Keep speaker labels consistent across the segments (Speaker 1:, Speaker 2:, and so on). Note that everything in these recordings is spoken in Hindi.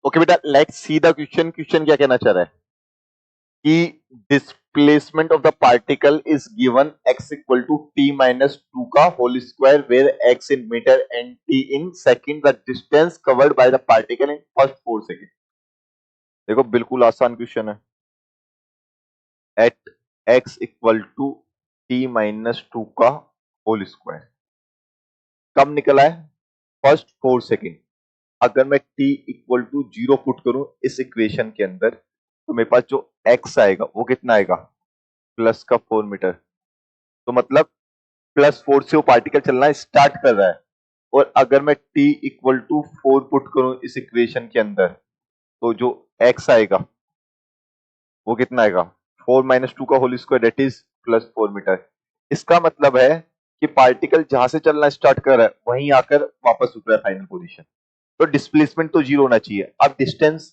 Speaker 1: ओके बेटा, let's see the question. Question क्या कहना चाह रहा है कि displacement of the particle is given x equal to t minus 2 का whole square where x in metre and t in second, the distance covered by the particle in first 4 second. देखो बिल्कुल आसान क्वेश्चन है। At x equal to t minus 2 का होल स्क्वायर कब निकला है? First 4 second. अगर मैं t इक्वल टू 0 पुट करूं इस इक्वेशन के अंदर तो मेरे पास जो x आएगा वो कितना आएगा? प्लस का 4 मीटर। तो मतलब +4 से वो पार्टिकल चलना स्टार्ट कर रहा है। और अगर मैं t इक्वल टू 4 पुट करूं इस इक्वेशन के अंदर तो जो x आएगा वो कितना आएगा? 4 माइनस 2 का whole square that is +4 metre. इसका मतलब है कि पार्टिकल जहां से चलना स्टार्ट कर रहा है वहीं आकर वापस रुक रहा है फाइनल पोजीशन। तो डिस्प्लेसमेंट तो 0 होना चाहिए। अब डिस्टेंस,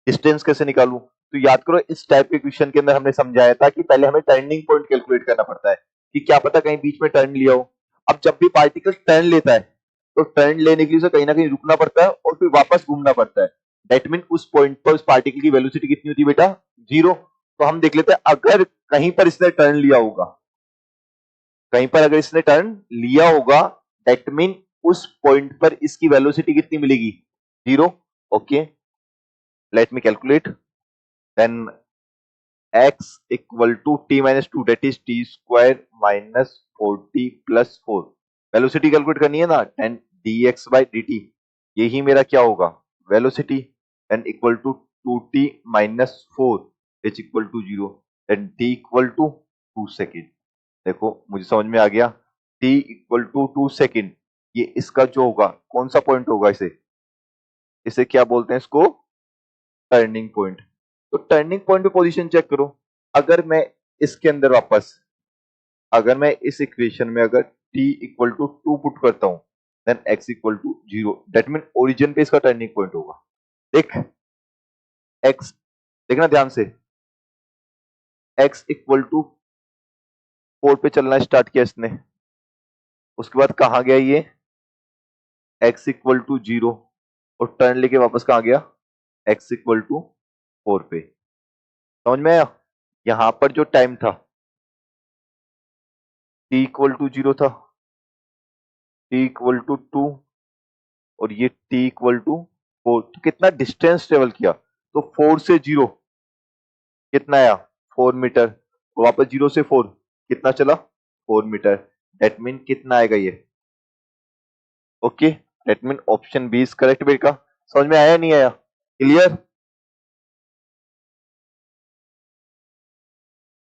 Speaker 1: डिस्टेंस कैसे निकालूं? तो याद करो इस टाइप के क्वेश्चन के अंदर हमने समझाया था कि पहले हमें टर्निंग पॉइंट कैलकुलेट करना पड़ता है कि क्या पता कहीं बीच में टर्न लिया हो। अब जब भी पार्टिकल टर्न लेता है तो टर्न लेने के लिए उसे कहीं ना कहीं रुकना पड़ता है और फिर वापस घूमना पड़ता है। दैट मीन उस पॉइंट पर उस पार्टिकल की वेलोसिटी कितनी होती है बेटा? 0। तो हम देख लेते हैं अगर कहीं पर इसने टर्न लिया होगा, कहीं पर अगर इसने टर्न लिया होगा दैट मीन उस पॉइंट पर इसकी वेलोसिटी कितनी मिलेगी? 0। Okay, let me calculate. Then x equal to t minus 2 that is t square minus 4t plus 4। Velocity calculate करनी है ना, 10 dx बाई dt। यही मेरा क्या होगा? Velocity. Then equal to 2t minus 4 is equal to 0। Then t equal to 2 second. देखो मुझे समझ में आ गया। t इक्वल टू 2 सेकेंड, ये इसका जो होगा कौन सा पॉइंट होगा? इसे इसे क्या बोलते हैं? इसको टर्निंग पॉइंट। तो टर्निंग पॉइंट पे पोजीशन चेक करो। अगर मैं इसके अंदर वापस, अगर मैं इस इक्वेशन में अगर t इक्वल टू 2 पुट करता हूं then x equal to 0, that mean origin पे इसका टर्निंग पॉइंट होगा। देख x, देखना ध्यान से, x इक्वल टू 4 पे चलना स्टार्ट किया इसने, उसके बाद कहां गया ये? x इक्वल टू 0 और टर्न लेके वापस कहां गया? x इक्वल टू 4 पे। समझ में आया? यहां पर जो टाइम था t इक्वल टू 0 था, t इक्वल टू 2 और ये t इक्वल टू 4। तो कितना डिस्टेंस ट्रेवल किया? तो 4 से 0 कितना आया? 4 मीटर। और वापस 0 से 4 कितना चला? 4 मीटर। दैट मीन कितना आएगा ये? Okay, that mean option B is correct बेटा। समझ में आया नहीं आया? क्लियर?